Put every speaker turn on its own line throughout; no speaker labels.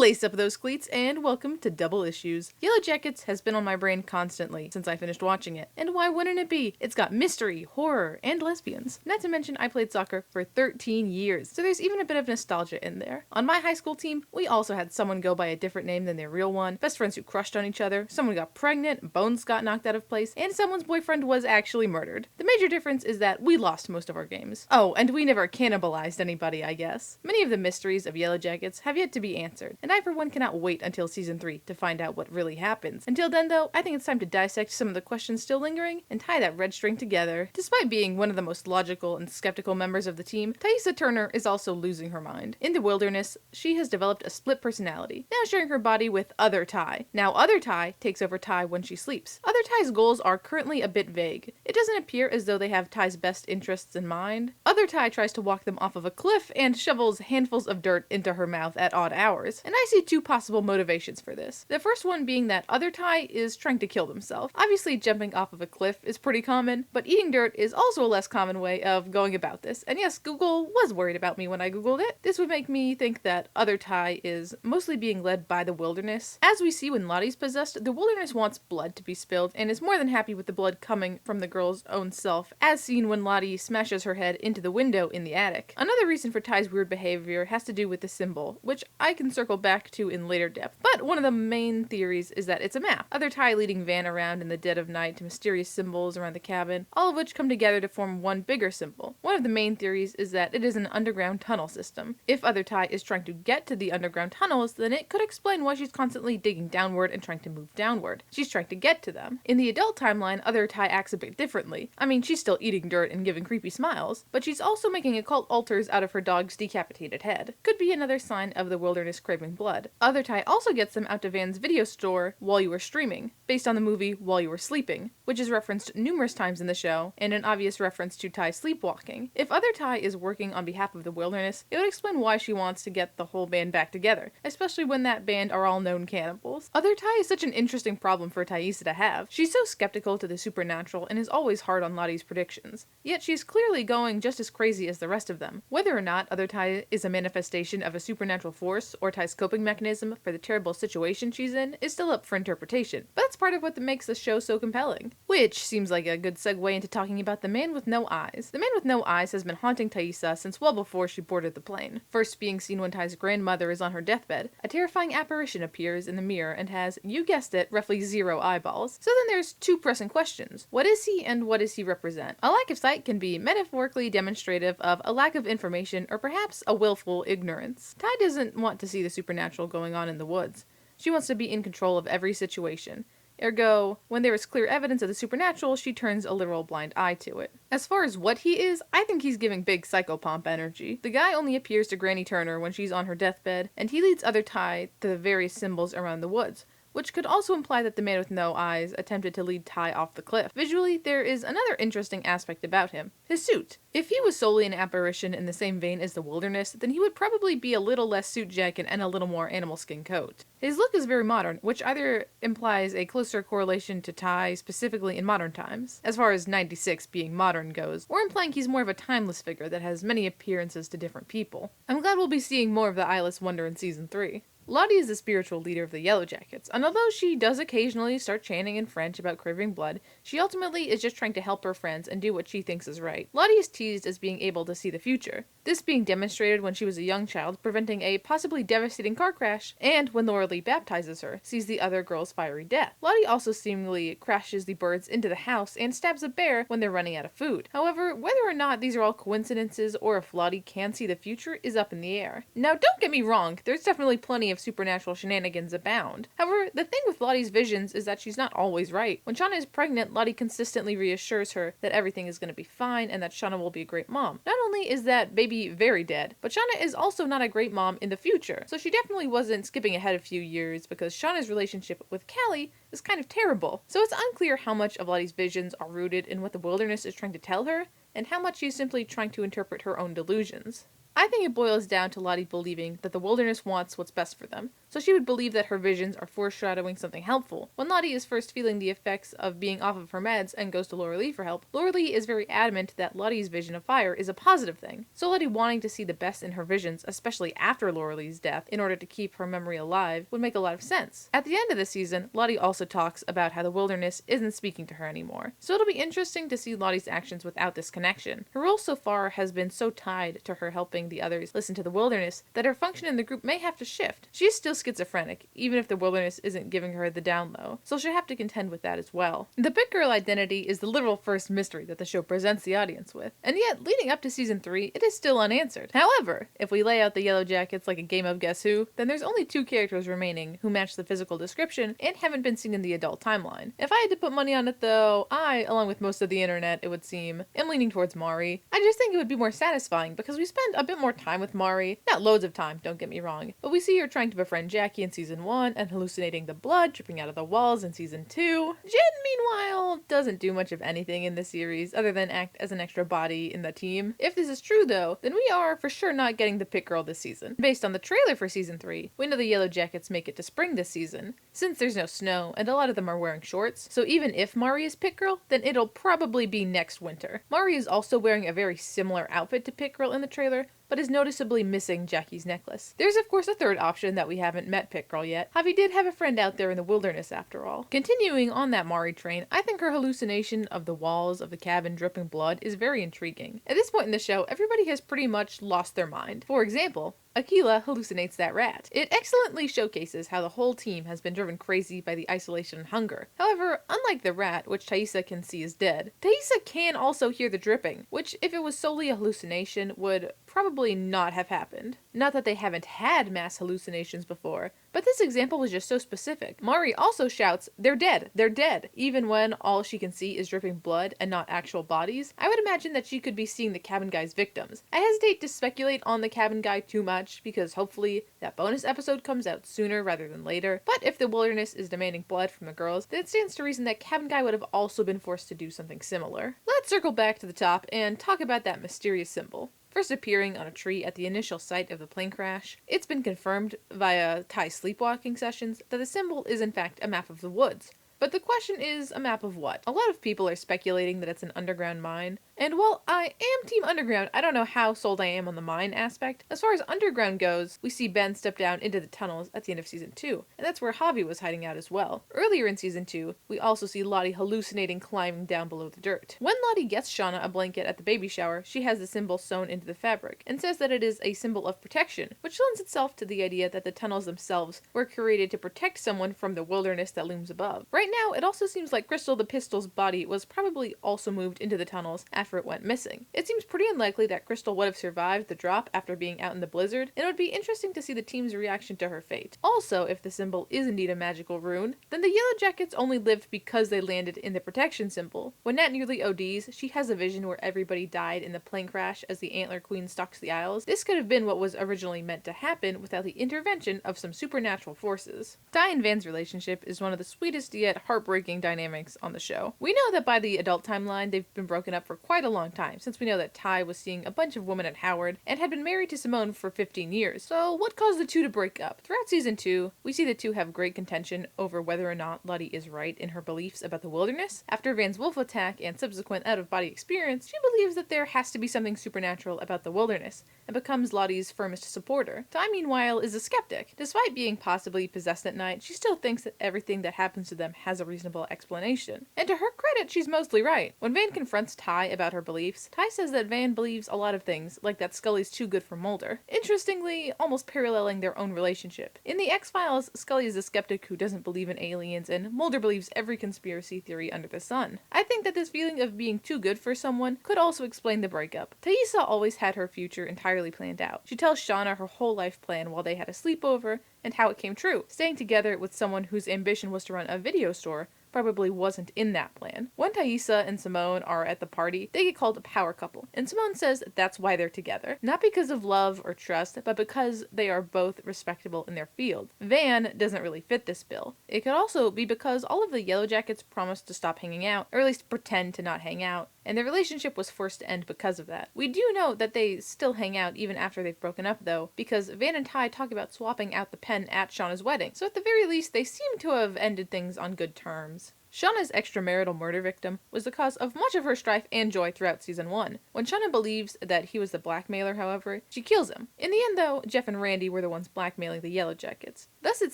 Lace up those cleats and welcome to Double Issues. Yellowjackets has been on my brain constantly since I finished watching it. And why wouldn't it be? It's got mystery, horror, and lesbians. Not to mention I played soccer for 13 years, so there's even a bit of nostalgia in there. On my high school team, we also had someone go by a different name than their real one, best friends who crushed on each other, someone got pregnant, bones got knocked out of place, and someone's boyfriend was actually murdered. The major difference is that we lost most of our games. Oh, and we never cannibalized anybody, I guess. Many of the mysteries of Yellowjackets have yet to be answered, and I for one cannot wait until season 3 to find out what really happens. Until then though, I think it's time to dissect some of the questions still lingering and tie that red string together. Despite being one of the most logical and skeptical members of the team, Thaisa Turner is also losing her mind. In the wilderness, she has developed a split personality, now sharing her body with Other Ty. Now Other Ty takes over Ty when she sleeps. Other Ty's goals are currently a bit vague. It doesn't appear as though they have Ty's best interests in mind. Other Ty tries to walk them off of a cliff and shovels handfuls of dirt into her mouth at odd hours, and I see two possible motivations for this. The first one being that Other Ty is trying to kill himself. Obviously jumping off of a cliff is pretty common, but eating dirt is also a less common way of going about this. And yes, Google was worried about me when I googled it. This would make me think that Other Ty is mostly being led by the wilderness. As we see when Lottie's possessed, the wilderness wants blood to be spilled and is more than happy with the blood coming from the girl's own self, as seen when Lottie smashes her head into the window in the attic. Another reason for Ty's weird behavior has to do with the symbol, which I can circle back to in later depth. But one of the main theories is that it's a map. Other Ty leading Van around in the dead of night to mysterious symbols around the cabin, all of which come together to form one bigger symbol. One of the main theories is that it is an underground tunnel system. If Other Ty is trying to get to the underground tunnels, then it could explain why she's constantly digging downward and trying to move downward. She's trying to get to them. In the adult timeline, Other Ty acts a bit differently. I mean, she's still eating dirt and giving creepy smiles, but she's also making occult altars out of her dog's decapitated head. Could be another sign of the wilderness craving blood. Other Ty also gets them out to Van's video store while you were streaming, based on the movie While You Were Sleeping, which is referenced numerous times in the show, and an obvious reference to Ty sleepwalking. If Other Ty is working on behalf of the wilderness, it would explain why she wants to get the whole band back together, especially when that band are all known cannibals. Other Ty is such an interesting problem for Thaisa to have. She's so skeptical to the supernatural and is always hard on Lottie's predictions, yet she's clearly going just as crazy as the rest of them. Whether or not Other Ty is a manifestation of a supernatural force or Ty's coping mechanism for the terrible situation she's in is still up for interpretation, but that's part of what makes the show so compelling. Which seems like a good segue into talking about the man with no eyes. The man with no eyes has been haunting Thaisa since well before she boarded the plane. First being seen when Ty's grandmother is on her deathbed, a terrifying apparition appears in the mirror and has, you guessed it, roughly 0 eyeballs. So then there's two pressing questions. What is he and what does he represent? A lack of sight can be metaphorically demonstrative of a lack of information or perhaps a willful ignorance. Ty doesn't want to see the supernatural going on in the woods. She wants to be in control of every situation. Ergo, when there is clear evidence of the supernatural, she turns a literal blind eye to it. As far as what he is, I think he's giving big psychopomp energy. The guy only appears to Granny Turner when she's on her deathbed, and he leads Other Ty to the various symbols around the woods, which could also imply that the man with no eyes attempted to lead Ty off the cliff. Visually, there is another interesting aspect about him: his suit. If he was solely an apparition in the same vein as the wilderness, then he would probably be a little less suit jacket and a little more animal skin coat. His look is very modern, which either implies a closer correlation to Ty specifically in modern times, as far as 96 being modern goes, or implying he's more of a timeless figure that has many appearances to different people. I'm glad we'll be seeing more of the eyeless wonder in season 3. Lottie is the spiritual leader of the Yellowjackets, and although she does occasionally start chanting in French about craving blood, she ultimately is just trying to help her friends and do what she thinks is right. Lottie is teased as being able to see the future, this being demonstrated when she was a young child, preventing a possibly devastating car crash, and when Laura Lee baptizes her, sees the other girl's fiery death. Lottie also seemingly crashes the birds into the house and stabs a bear when they're running out of food. However, whether or not these are all coincidences or if Lottie can see the future is up in the air. Now, don't get me wrong, there's definitely plenty of supernatural shenanigans abound. However, the thing with Lottie's visions is that she's not always right. When Shauna is pregnant, Lottie consistently reassures her that everything is going to be fine and that Shauna will be a great mom. Not only is that baby very dead, but Shauna is also not a great mom in the future, so she definitely wasn't skipping ahead a few years because Shauna's relationship with Callie is kind of terrible. So it's unclear how much of Lottie's visions are rooted in what the wilderness is trying to tell her, and how much she's simply trying to interpret her own delusions. I think it boils down to Lottie believing that the wilderness wants what's best for them, so she would believe that her visions are foreshadowing something helpful. When Lottie is first feeling the effects of being off of her meds and goes to Laura Lee for help, Laura Lee is very adamant that Lottie's vision of fire is a positive thing. So Lottie wanting to see the best in her visions, especially after Laura Lee's death, in order to keep her memory alive, would make a lot of sense. At the end of the season, Lottie also talks about how the wilderness isn't speaking to her anymore. So it'll be interesting to see Lottie's actions without this connection. Her role so far has been so tied to her helping the others listen to the wilderness that her function in the group may have to shift. She is still schizophrenic, even if the wilderness isn't giving her the down low, so she'll have to contend with that as well. The Pit Girl identity is the literal first mystery that the show presents the audience with, and yet, leading up to season 3, it is still unanswered. However, if we lay out the Yellowjackets like a game of Guess Who, then there's only 2 characters remaining who match the physical description and haven't been seen in the adult timeline. If I had to put money on it though, I, along with most of the internet it would seem, am leaning towards Mari. I just think it would be more satisfying because we spend a bit more time with Mari. Not loads of time, don't get me wrong, but we see her trying to befriend Jackie in season 1 and hallucinating the blood dripping out of the walls in season 2. Jen, meanwhile, doesn't do much of anything in the series other than act as an extra body in the team. If this is true though, then we are for sure not getting the Pit Girl this season. Based on the trailer for season 3, we know the Yellowjackets make it to spring this season, since there's no snow and a lot of them are wearing shorts, so even if Mari is Pit Girl, then it'll probably be next winter. Mari is also wearing a very similar outfit to Pit Girl in the trailer, but is noticeably missing Jackie's necklace. There's of course a third option that we haven't met Pit Girl yet. Javi did have a friend out there in the wilderness after all. Continuing on that Mari train, I think her hallucination of the walls of the cabin dripping blood is very intriguing. At this point in the show, everybody has pretty much lost their mind. For example, Aquila hallucinates that rat. It excellently showcases how the whole team has been driven crazy by the isolation and hunger. However, unlike the rat, which Thaisa can see is dead, Thaisa can also hear the dripping, which if it was solely a hallucination would probably not have happened. Not that they haven't had mass hallucinations before, but this example was just so specific. Mari also shouts, "They're dead! They're dead!" even when all she can see is dripping blood and not actual bodies. I would imagine that she could be seeing the cabin guy's victims. I hesitate to speculate on the cabin guy too much because hopefully that bonus episode comes out sooner rather than later, but if the wilderness is demanding blood from the girls, then it stands to reason that cabin guy would have also been forced to do something similar. Let's circle back to the top and talk about that mysterious symbol. First appearing on a tree at the initial site of the plane crash, it's been confirmed via Thai sleepwalking sessions that the symbol is in fact a map of the woods. But the question is, a map of what? A lot of people are speculating that it's an underground mine, and while I am Team Underground, I don't know how sold I am on the mine aspect. As far as underground goes, we see Ben step down into the tunnels at the end of season 2, and that's where Javi was hiding out as well. Earlier in season 2, we also see Lottie hallucinating climbing down below the dirt. When Lottie gets Shauna a blanket at the baby shower, she has the symbol sewn into the fabric, and says that it is a symbol of protection, which lends itself to the idea that the tunnels themselves were created to protect someone from the wilderness that looms above. Right now, it also seems like Crystal the Pistol's body was probably also moved into the tunnels after it went missing. It seems pretty unlikely that Crystal would have survived the drop after being out in the blizzard, and it would be interesting to see the team's reaction to her fate. Also, if the symbol is indeed a magical rune, then the Yellowjackets only lived because they landed in the protection symbol. When Nat nearly ODs, she has a vision where everybody died in the plane crash as the Antler Queen stalks the Isles. This could have been what was originally meant to happen without the intervention of some supernatural forces. Ty and Van's relationship is one of the sweetest yet heartbreaking dynamics on the show. We know that by the adult timeline, they've been broken up for quite a long time, since we know that Ty was seeing a bunch of women at Howard and had been married to Simone for 15 years. So what caused the two to break up? Throughout season 2, we see the two have great contention over whether or not Lottie is right in her beliefs about the wilderness. After Van's wolf attack and subsequent out-of-body experience, she believes that there has to be something supernatural about the wilderness, and becomes Lottie's firmest supporter. Ty, meanwhile, is a skeptic. Despite being possibly possessed at night, she still thinks that everything that happens to them has a reasonable explanation. And to her credit, she's mostly right. When Van confronts Ty about her beliefs, Ty says that Van believes a lot of things, like that Scully's too good for Mulder. Interestingly, almost paralleling their own relationship. In the X-Files, Scully is a skeptic who doesn't believe in aliens, and Mulder believes every conspiracy theory under the sun. I think that this feeling of being too good for someone could also explain the breakup. Thaisa always had her future entirely planned out. She tells Shauna her whole life plan while they had a sleepover, and how it came true. Staying together with someone whose ambition was to run a video store probably wasn't in that plan. When Thaisa and Simone are at the party, they get called a power couple, and Simone says that's why they're together. Not because of love or trust, but because they are both respectable in their field. Van doesn't really fit this bill. It could also be because all of the Yellowjackets promised to stop hanging out, or at least pretend to not hang out, and their relationship was forced to end because of that. We do know that they still hang out even after they've broken up though, because Van and Ty talk about swapping out the pen at Shauna's wedding, so at the very least they seem to have ended things on good terms. Shauna's extramarital murder victim was the cause of much of her strife and joy throughout season 1. When Shauna believes that he was the blackmailer, however, she kills him. In the end though, Jeff and Randy were the ones blackmailing the Yellowjackets. Thus it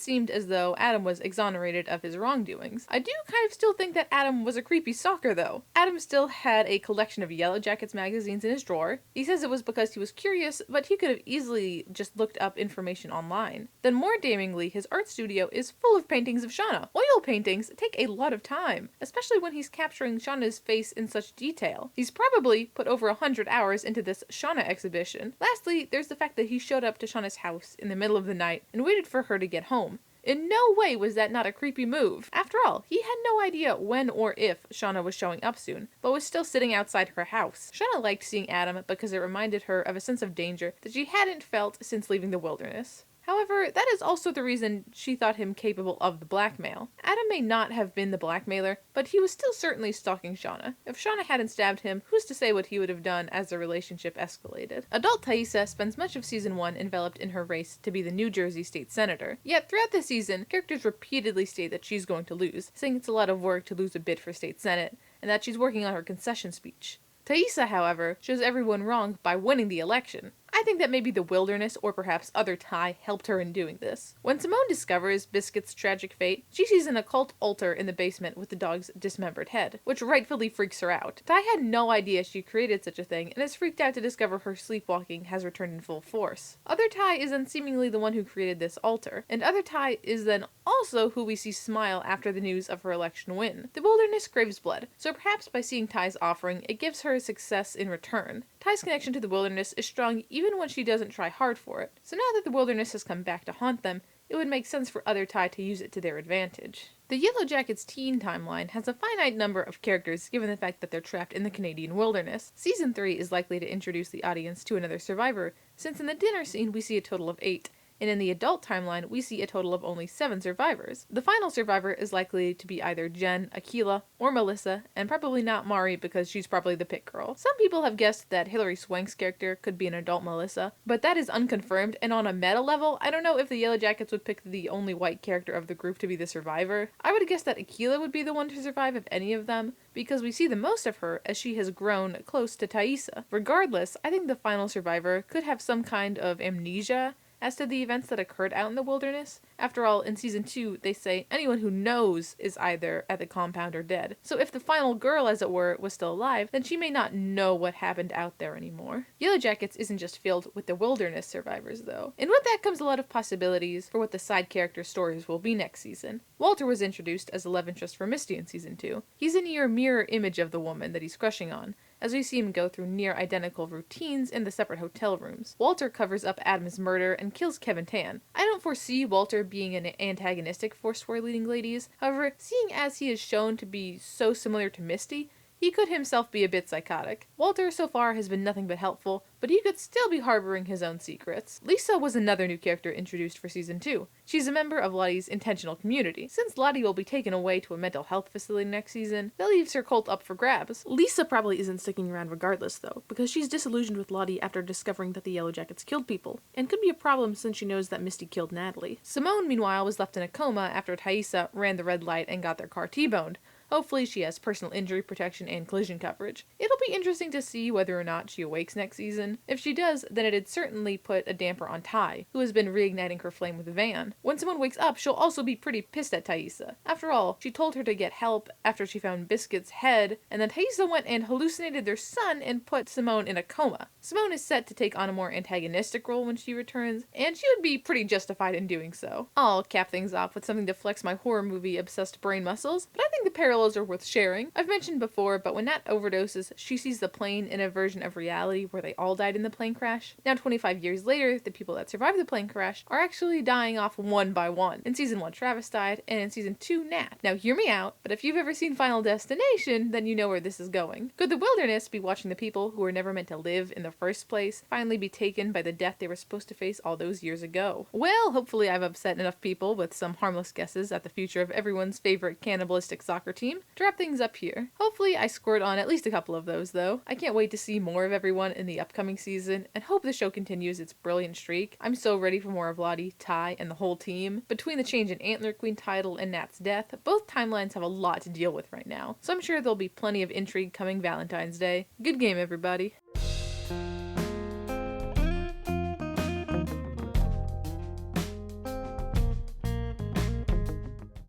seemed as though Adam was exonerated of his wrongdoings. I do kind of still think that Adam was a creepy stalker though. Adam still had a collection of Yellowjackets magazines in his drawer. He says it was because he was curious, but he could have easily just looked up information online. Then more damningly, his art studio is full of paintings of Shauna. Oil paintings take a lot of time, especially when he's capturing Shauna's face in such detail. He's probably put over 100 hours into this Shauna exhibition. Lastly, there's the fact that he showed up to Shauna's house in the middle of the night and waited for her to get home. In no way was that not a creepy move. After all, he had no idea when or if Shauna was showing up soon, but was still sitting outside her house. Shauna liked seeing Adam because it reminded her of a sense of danger that she hadn't felt since leaving the wilderness. However, that is also the reason she thought him capable of the blackmail. Adam may not have been the blackmailer, but he was still certainly stalking Shauna. If Shauna hadn't stabbed him, who's to say what he would have done as the relationship escalated? Adult Taissa spends much of season 1 enveloped in her race to be the New Jersey state senator. Yet throughout the season, characters repeatedly state that she's going to lose, saying it's a lot of work to lose a bid for state senate, and that she's working on her concession speech. Taissa, however, shows everyone wrong by winning the election. I think that maybe the wilderness or perhaps other Ty helped her in doing this. When Simone discovers Biscuit's tragic fate, she sees an occult altar in the basement with the dog's dismembered head, which rightfully freaks her out. Ty had no idea she created such a thing and is freaked out to discover her sleepwalking has returned in full force. Other Ty is then seemingly the one who created this altar, and Other Ty is then also who we see smile after the news of her election win. The wilderness craves blood, so perhaps by seeing Ty's offering, it gives her success in return. Ty's connection to the wilderness is strong even when she doesn't try hard for it. So now that the wilderness has come back to haunt them, it would make sense for Other Ty to use it to their advantage. The Yellowjackets teen timeline has a finite number of characters given the fact that they're trapped in the Canadian wilderness. Season 3 is likely to introduce the audience to another survivor, since in the dinner scene we see a total of 8. And in the adult timeline, we see a total of only 7 survivors. The final survivor is likely to be either Jen, Akilah, or Melissa, and probably not Mari because she's probably the pit girl. Some people have guessed that Hilary Swank's character could be an adult Melissa, but that is unconfirmed, and on a meta level, I don't know if the Yellowjackets would pick the only white character of the group to be the survivor. I would guess that Akilah would be the one to survive of any of them, because we see the most of her as she has grown close to Taissa. Regardless, I think the final survivor could have some kind of amnesia as to the events that occurred out in the wilderness. After all, in season 2, they say anyone who knows is either at the compound or dead. So if the final girl, as it were, was still alive, then she may not know what happened out there anymore. Yellowjackets isn't just filled with the wilderness survivors, though. And with that comes a lot of possibilities for what the side character stories will be next season. Walter was introduced as a love interest for Misty in season 2. He's a near mirror image of the woman that he's crushing on, as we see him go through near-identical routines in the separate hotel rooms. Walter covers up Adam's murder and kills Kevin Tan. I don't foresee Walter being an antagonistic force for leading ladies. However, seeing as he is shown to be so similar to Misty, he could himself be a bit psychotic. Walter so far has been nothing but helpful, but he could still be harboring his own secrets. Lisa was another new character introduced for season 2. She's a member of Lottie's intentional community. Since Lottie will be taken away to a mental health facility next season, that leaves her cult up for grabs. Lisa probably isn't sticking around regardless though, because she's disillusioned with Lottie after discovering that the Yellowjackets killed people, and could be a problem since she knows that Misty killed Natalie. Simone, meanwhile, was left in a coma after Taissa ran the red light and got their car T-boned. Hopefully she has personal injury protection and collision coverage. It'll be interesting to see whether or not she awakes next season. If she does, then it'd certainly put a damper on Ty, who has been reigniting her flame with Van. When Simone wakes up, she'll also be pretty pissed at Taissa. After all, she told her to get help after she found Biscuit's head, and then Taissa went and hallucinated their son and put Simone in a coma. Simone is set to take on a more antagonistic role when she returns, and she would be pretty justified in doing so. I'll cap things off with something to flex my horror movie obsessed brain muscles, but I think the parallels are worth sharing. I've mentioned before, but when Nat overdoses, she sees the plane in a version of reality where they all died in the plane crash. Now 25 years later, the people that survived the plane crash are actually dying off one by one. In season 1, Travis died, and in season 2, Nat. Now hear me out, but if you've ever seen Final Destination, then you know where this is going. Could the wilderness be watching the people who were never meant to live in the first place finally be taken by the death they were supposed to face all those years ago? Well, hopefully I've upset enough people with some harmless guesses at the future of everyone's favorite cannibalistic soccer team. team to wrap things up here. Hopefully I scored on at least a couple of those though. I can't wait to see more of everyone in the upcoming season and hope the show continues its brilliant streak. I'm so ready for more of Lottie, Ty, and the whole team. Between the change in Antler Queen title and Nat's death, both timelines have a lot to deal with right now, so I'm sure there'll be plenty of intrigue coming Valentine's Day. Good game, everybody.